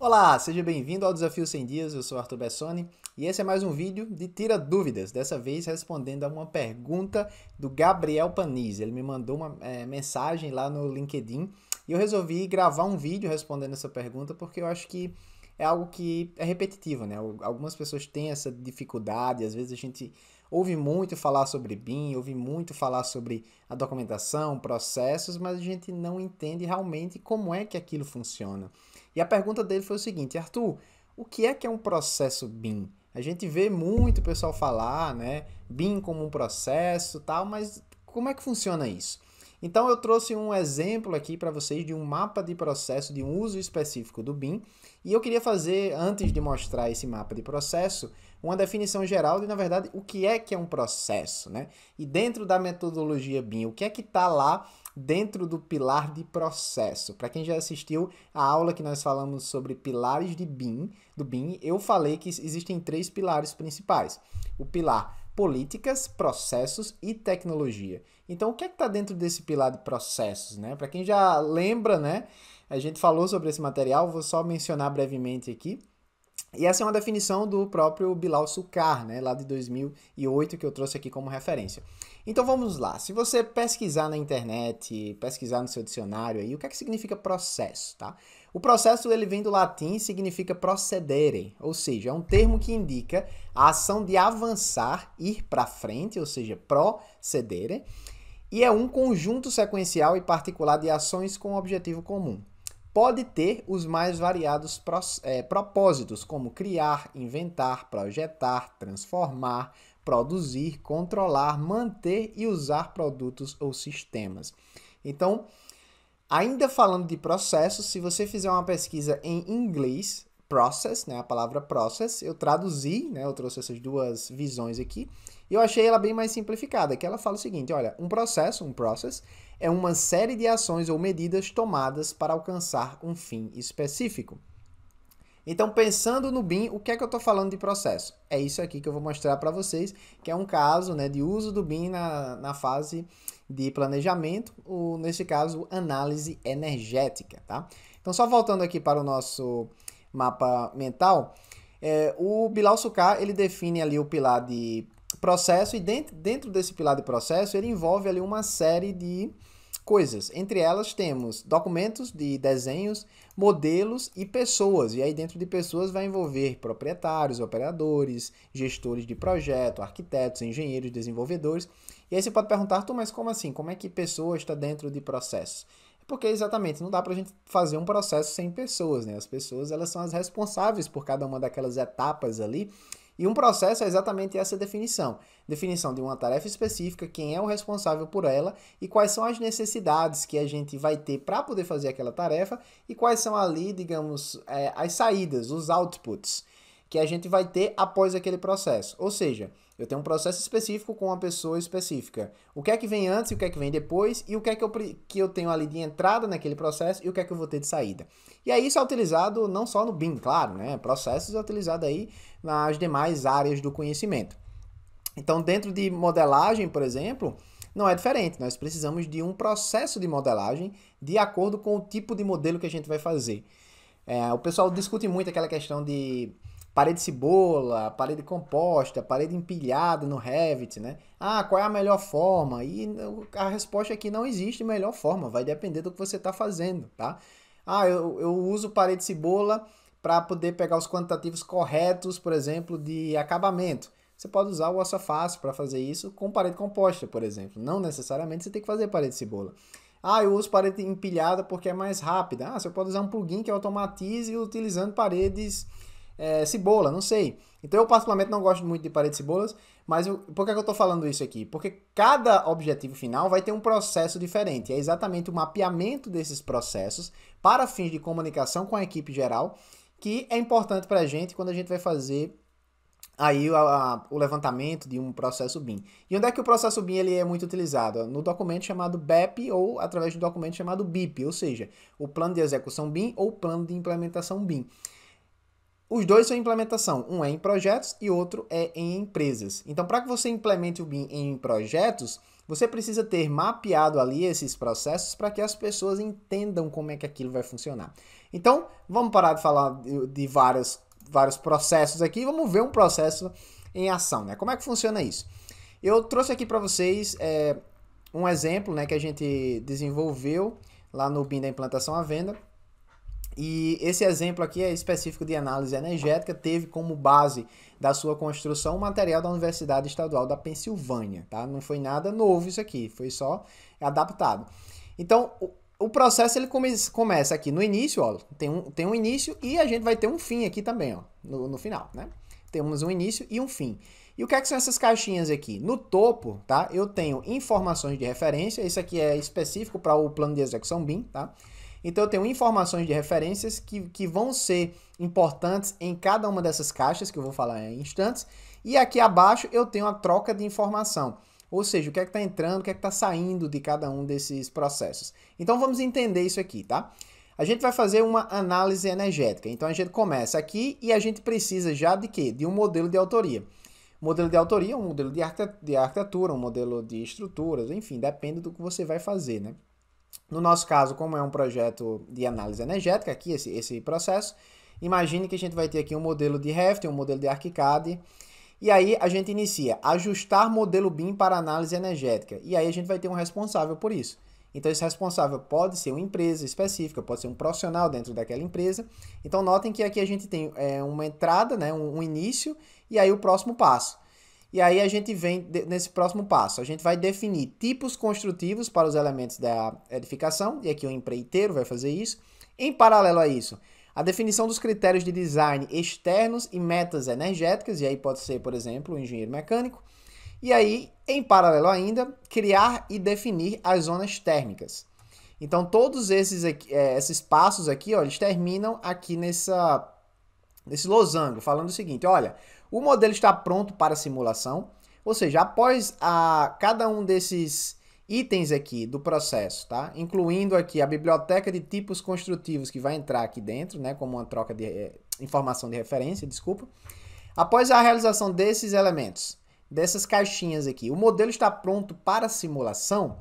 Olá, seja bem-vindo ao Desafio 100 Dias, eu sou Arthur Bessoni e esse é mais um vídeo de Tira Dúvidas, dessa vez respondendo a uma pergunta do Gabriel Panizzi. Ele me mandou uma mensagem lá no LinkedIn e eu resolvi gravar um vídeo respondendo essa pergunta porque eu acho que é algo que é repetitivo, né? Algumas pessoas têm essa dificuldade, às vezes a gente ouve muito falar sobre BIM, ouve muito falar sobre a documentação, processos, mas a gente não entende realmente como é que aquilo funciona. E a pergunta dele foi o seguinte: Arthur, o que é um processo BIM? A gente vê muito pessoal falar, né, BIM como um processo, tal, mas como é que funciona isso? Então eu trouxe um exemplo aqui para vocês de um mapa de processo de um uso específico do BIM, e eu queria fazer, antes de mostrar esse mapa de processo, uma definição geral de, na verdade, o que é um processo, né? E dentro da metodologia BIM, o que é que está lá dentro do pilar de processo? Para quem já assistiu a aula que nós falamos sobre pilares de BIM, do BIM, eu falei que existem três pilares principais. O pilar políticas, processos e tecnologia. Então, o que é que está dentro desse pilar de processos, né? Para quem já lembra, né? A gente falou sobre esse material, vou só mencionar brevemente aqui. E essa é uma definição do próprio Bilal Sukkar, né, lá de 2008, que eu trouxe aqui como referência. Então vamos lá. Se você pesquisar na internet, pesquisar no seu dicionário aí, o que significa processo, tá? O processo ele vem do latim e significa procedere, ou seja, é um termo que indica a ação de avançar, ir para frente, ou seja, procedere, e é um conjunto sequencial e particular de ações com um objetivo comum. Pode ter os mais variados propósitos, como criar, inventar, projetar, transformar, produzir, controlar, manter e usar produtos ou sistemas. Então, ainda falando de processos, se você fizer uma pesquisa em inglês, process, né, a palavra process, eu traduzi, né, eu trouxe essas duas visões aqui, e eu achei ela bem mais simplificada, que ela fala o seguinte: olha, um process, é uma série de ações ou medidas tomadas para alcançar um fim específico. Então, pensando no BIM, o que é que eu estou falando de processo? É isso aqui que eu vou mostrar para vocês, que é um caso, né, de uso do BIM na fase de planejamento, ou nesse caso, análise energética, tá? Então, só voltando aqui para o nosso mapa mental, o Bilal Sukkar, ele define ali o pilar de processo, e dentro desse pilar de processo, ele envolve ali uma série de coisas. Entre elas temos documentos de desenhos, modelos e pessoas. E aí dentro de pessoas vai envolver proprietários, operadores, gestores de projeto, arquitetos, engenheiros, desenvolvedores. E aí você pode perguntar: mas como assim? Como é que pessoa está dentro de processos? Porque exatamente, não dá para a gente fazer um processo sem pessoas, né? As pessoas, elas são as responsáveis por cada uma daquelas etapas ali. E um processo é exatamente essa definição. Definição de uma tarefa específica, quem é o responsável por ela e quais são as necessidades que a gente vai ter para poder fazer aquela tarefa e quais são ali, digamos, as saídas, os outputs que a gente vai ter após aquele processo. Ou seja, eu tenho um processo específico com uma pessoa específica. O que é que vem antes e o que é que vem depois, e o que é que eu tenho ali de entrada naquele processo e o que é que eu vou ter de saída. E aí isso é utilizado não só no BIM, claro, né? Processos é utilizado aí nas demais áreas do conhecimento. Então, dentro de modelagem, por exemplo, não é diferente. Nós precisamos de um processo de modelagem de acordo com o tipo de modelo que a gente vai fazer. O pessoal discute muito aquela questão de parede cebola, parede composta, parede empilhada no Revit, né? Ah, qual é a melhor forma? E a resposta é que não existe melhor forma, vai depender do que você está fazendo, tá? Ah, eu uso parede cebola para poder pegar os quantitativos corretos, por exemplo, de acabamento. Você pode usar o ossa fácil para fazer isso com parede composta, por exemplo. Não necessariamente você tem que fazer parede cebola. Ah, eu uso parede empilhada porque é mais rápida. Ah, você pode usar um plugin que automatize utilizando paredes cebola, não sei. Então eu particularmente não gosto muito de paredes cebolas, mas por que eu estou falando isso aqui? Porque cada objetivo final vai ter um processo diferente. É exatamente o mapeamento desses processos para fins de comunicação com a equipe geral que é importante para a gente quando a gente vai fazer aí o levantamento de um processo BIM. E onde é que o processo BIM ele é muito utilizado? No documento chamado BEP ou através do documento chamado BIP, ou seja, o plano de execução BIM ou plano de implementação BIM. Os dois são implementação, um é em projetos e outro é em empresas. Então, para que você implemente o BIM em projetos, você precisa ter mapeado ali esses processos para que as pessoas entendam como é que aquilo vai funcionar. Então, vamos parar de falar de vários processos aqui, vamos ver um processo em ação, né? Como é que funciona isso? Eu trouxe aqui para vocês um exemplo, né, que a gente desenvolveu lá no BIM da implantação à venda. E esse exemplo aqui é específico de análise energética, teve como base da sua construção o material da Universidade Estadual da Pensilvânia, tá? Não foi nada novo isso aqui, foi só adaptado. Então, o processo ele começa aqui no início, ó, tem um início e a gente vai ter um fim aqui também, ó, no final, né? Temos um início e um fim. E o que é que são essas caixinhas aqui? No topo, tá? Eu tenho informações de referência, isso aqui é específico para o plano de execução BIM, tá? Então eu tenho informações de referências que vão ser importantes em cada uma dessas caixas, que eu vou falar em instantes. E aqui abaixo eu tenho a troca de informação, ou seja, o que é que está entrando, o que é que está saindo de cada um desses processos. Então vamos entender isso aqui, tá? A gente vai fazer uma análise energética. Então a gente começa aqui e a gente precisa já de quê? De um modelo de autoria. Modelo de autoria é um modelo de arquitetura, um modelo de estruturas, enfim, depende do que você vai fazer, né? No nosso caso, como é um projeto de análise energética, aqui esse processo, imagine que a gente vai ter aqui um modelo de Revit, um modelo de ArchiCAD, e aí a gente inicia ajustar modelo BIM para análise energética, e aí a gente vai ter um responsável por isso. Então esse responsável pode ser uma empresa específica, pode ser um profissional dentro daquela empresa. Então notem que aqui a gente tem uma entrada, né, um início, e aí o próximo passo. E aí a gente vem nesse próximo passo, a gente vai definir tipos construtivos para os elementos da edificação, e aqui o empreiteiro vai fazer isso. Em paralelo a isso, a definição dos critérios de design externos e metas energéticas, e aí pode ser, por exemplo, o engenheiro mecânico. E aí, em paralelo ainda, criar e definir as zonas térmicas. Então todos esses passos aqui, ó, eles terminam aqui nesse losango, falando o seguinte, olha, o modelo está pronto para simulação, ou seja, após cada um desses itens aqui do processo, tá? Incluindo aqui a biblioteca de tipos construtivos que vai entrar aqui dentro, né, como uma troca de informação de referência, desculpa. Após a realização desses elementos, dessas caixinhas aqui, o modelo está pronto para simulação.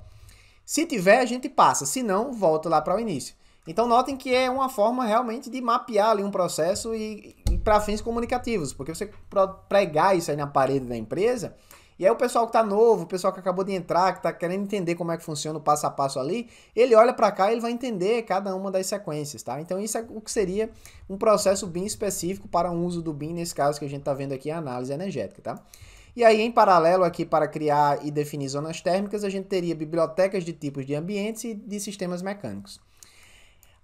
Se tiver, a gente passa, se não, volta lá para o início. Então notem que é uma forma realmente de mapear ali um processo e para fins comunicativos, porque você pode pregar isso aí na parede da empresa, e aí o pessoal que está novo, o pessoal que acabou de entrar, que está querendo entender como é que funciona o passo a passo ali, ele olha para cá e ele vai entender cada uma das sequências, tá? Então isso é o que seria um processo BIM específico para um uso do BIM, nesse caso que a gente está vendo aqui, a análise energética, tá? E aí, em paralelo aqui, para criar e definir zonas térmicas, a gente teria bibliotecas de tipos de ambientes e de sistemas mecânicos.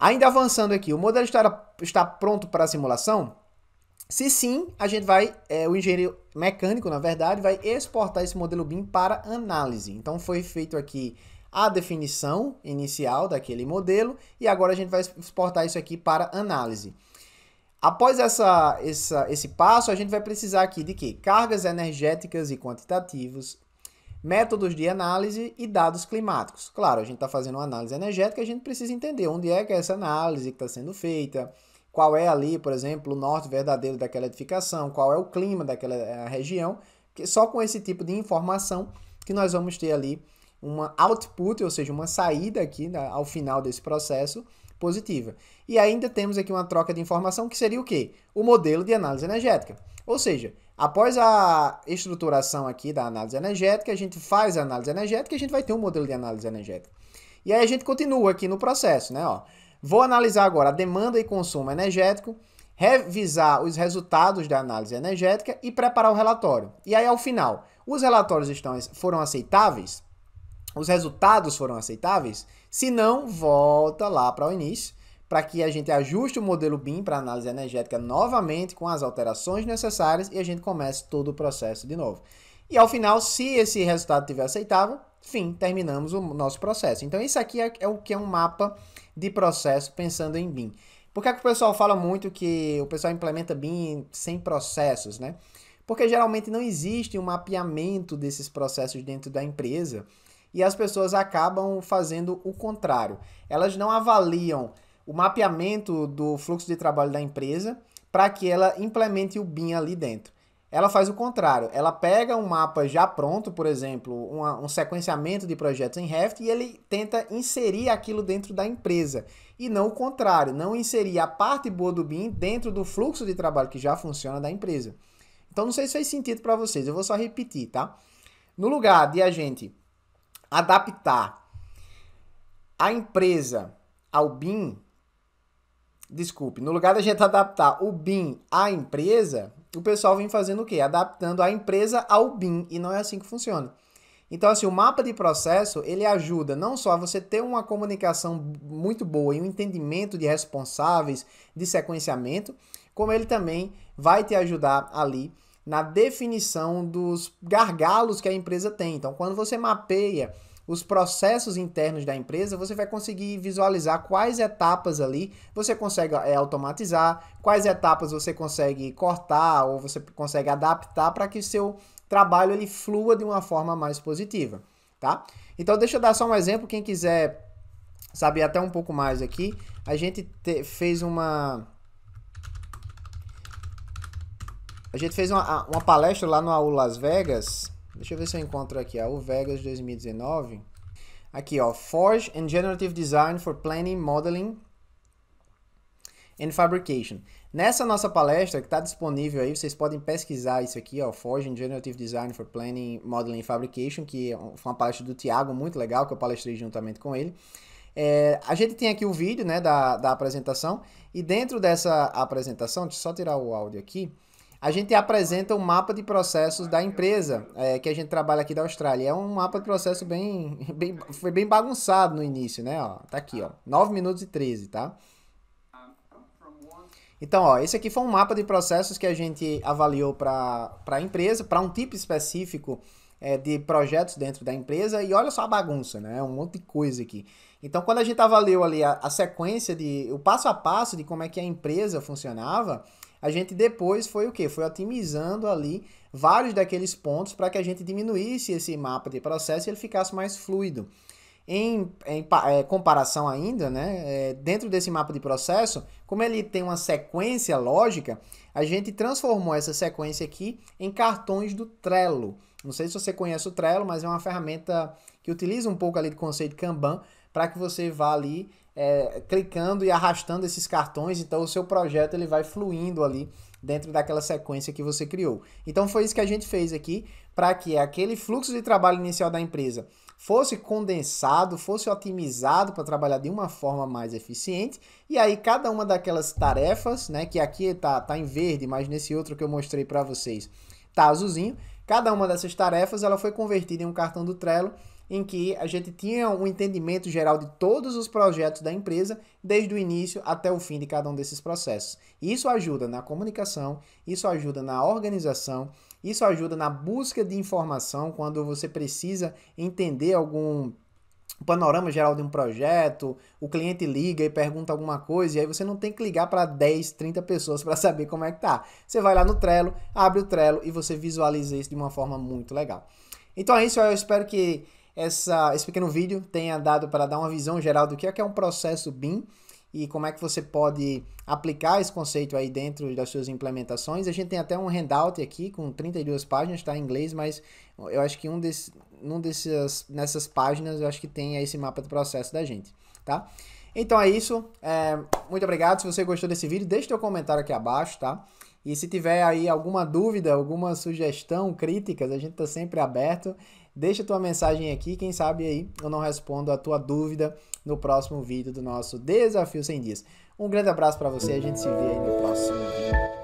Ainda avançando aqui, o modelo está pronto para a simulação? Se sim, a gente vai, o engenheiro mecânico, na verdade, vai exportar esse modelo BIM para análise. Então foi feito aqui a definição inicial daquele modelo e agora a gente vai exportar isso aqui para análise. Após esse passo, a gente vai precisar aqui de quê? Cargas energéticas e quantitativos, métodos de análise e dados climáticos. Claro, a gente está fazendo uma análise energética, a gente precisa entender onde é que é essa análise que está sendo feita, qual é ali, por exemplo, o norte verdadeiro daquela edificação, qual é o clima daquela região, que só com esse tipo de informação que nós vamos ter ali uma output, ou seja, uma saída aqui ao final desse processo positiva. E ainda temos aqui uma troca de informação que seria o quê? O modelo de análise energética. Ou seja, após a estruturação aqui da análise energética, a gente faz a análise energética e a gente vai ter um modelo de análise energética. E aí a gente continua aqui no processo, né? Ó, vou analisar agora a demanda e consumo energético, revisar os resultados da análise energética e preparar o relatório. E aí, ao final, os relatórios foram aceitáveis? Os resultados foram aceitáveis? Se não, volta lá para o início, para que a gente ajuste o modelo BIM para análise energética novamente com as alterações necessárias e a gente comece todo o processo de novo. E ao final, se esse resultado estiver aceitável, fim, terminamos o nosso processo. Então isso aqui é o que é um mapa de processo pensando em BIM. Por que é que o pessoal fala muito que o pessoal implementa BIM sem processos, né? Porque geralmente não existe um mapeamento desses processos dentro da empresa e as pessoas acabam fazendo o contrário. Elas não avaliam o mapeamento do fluxo de trabalho da empresa para que ela implemente o BIM ali dentro. ela faz o contrário. Ela pega um mapa já pronto, por exemplo, um sequenciamento de projetos em Revit, e ele tenta inserir aquilo dentro da empresa. E não o contrário, não inserir a parte boa do BIM dentro do fluxo de trabalho que já funciona da empresa. Então não sei se fez sentido para vocês, eu vou só repetir, tá? No lugar de a gente adaptar a empresa ao BIM, desculpe, no lugar de a gente adaptar o BIM à empresa, o pessoal vem fazendo o quê? Adaptando a empresa ao BIM, e não é assim que funciona. Então, assim, o mapa de processo, ele ajuda não só a você ter uma comunicação muito boa e um entendimento de responsáveis, de sequenciamento, como ele também vai te ajudar ali na definição dos gargalos que a empresa tem. Então, quando você mapeia os processos internos da empresa, você vai conseguir visualizar quais etapas ali você consegue automatizar, quais etapas você consegue cortar ou você consegue adaptar para que seu trabalho ele flua de uma forma mais positiva, tá? Então deixa eu dar só um exemplo, quem quiser saber até um pouco mais aqui, a gente fez uma palestra lá no AU Las Vegas. Deixa eu ver se eu encontro aqui, AU Vegas 2019. Aqui, ó, Forge and Generative Design for Planning, Modeling and Fabrication. Nessa nossa palestra, que está disponível aí, vocês podem pesquisar isso aqui, ó, Forge and Generative Design for Planning, Modeling and Fabrication, que foi uma palestra do Thiago, muito legal, que eu palestrei juntamente com ele. A gente tem aqui o vídeo, né, da apresentação, e dentro dessa apresentação, deixa eu só tirar o áudio aqui, a gente apresenta um mapa de processos da empresa que a gente trabalha aqui da Austrália. É um mapa de processo foi bem bagunçado no início, né? Ó, tá aqui, ó, 9 minutos e 13, tá? Então, ó, esse aqui foi um mapa de processos que a gente avaliou para a empresa, para um tipo específico de projetos dentro da empresa, e olha só a bagunça, né? Um monte de coisa aqui. Então, quando a gente avaliou ali a sequência, o passo a passo de como é que a empresa funcionava, a gente depois foi o quê? Foi otimizando ali vários daqueles pontos para que a gente diminuísse esse mapa de processo e ele ficasse mais fluido. Em comparação ainda, né, dentro desse mapa de processo, como ele tem uma sequência lógica, a gente transformou essa sequência aqui em cartões do Trello. Não sei se você conhece o Trello, mas é uma ferramenta que utiliza um pouco ali do conceito Kanban para que você vá ali clicando e arrastando esses cartões, então o seu projeto ele vai fluindo ali dentro daquela sequência que você criou. Então foi isso que a gente fez aqui, para que aquele fluxo de trabalho inicial da empresa fosse condensado, fosse otimizado para trabalhar de uma forma mais eficiente, e aí cada uma daquelas tarefas, né, que aqui tá em verde, mas nesse outro que eu mostrei para vocês tá azulzinho, cada uma dessas tarefas ela foi convertida em um cartão do Trello, em que a gente tinha um entendimento geral de todos os projetos da empresa, desde o início até o fim de cada um desses processos. Isso ajuda na comunicação, isso ajuda na organização, isso ajuda na busca de informação, quando você precisa entender algum panorama geral de um projeto, o cliente liga e pergunta alguma coisa, e aí você não tem que ligar para 10, 30 pessoas para saber como é que tá. Você vai lá no Trello, abre o Trello e você visualiza isso de uma forma muito legal. Então é isso, eu espero que esse pequeno vídeo tenha dado para dar uma visão geral do que é um processo BIM e como é que você pode aplicar esse conceito aí dentro das suas implementações. A gente tem até um handout aqui com 32 páginas, está em inglês, mas eu acho que nessas páginas eu acho que tem esse mapa de processo da gente, tá? Então é isso, muito obrigado. Se você gostou desse vídeo, deixe seu comentário aqui abaixo, tá? E se tiver aí alguma dúvida, alguma sugestão, críticas, a gente está sempre aberto. Deixa tua mensagem aqui, quem sabe aí eu não respondo a tua dúvida no próximo vídeo do nosso Desafio 100 Dias. Um grande abraço para você, a gente se vê aí no próximo vídeo.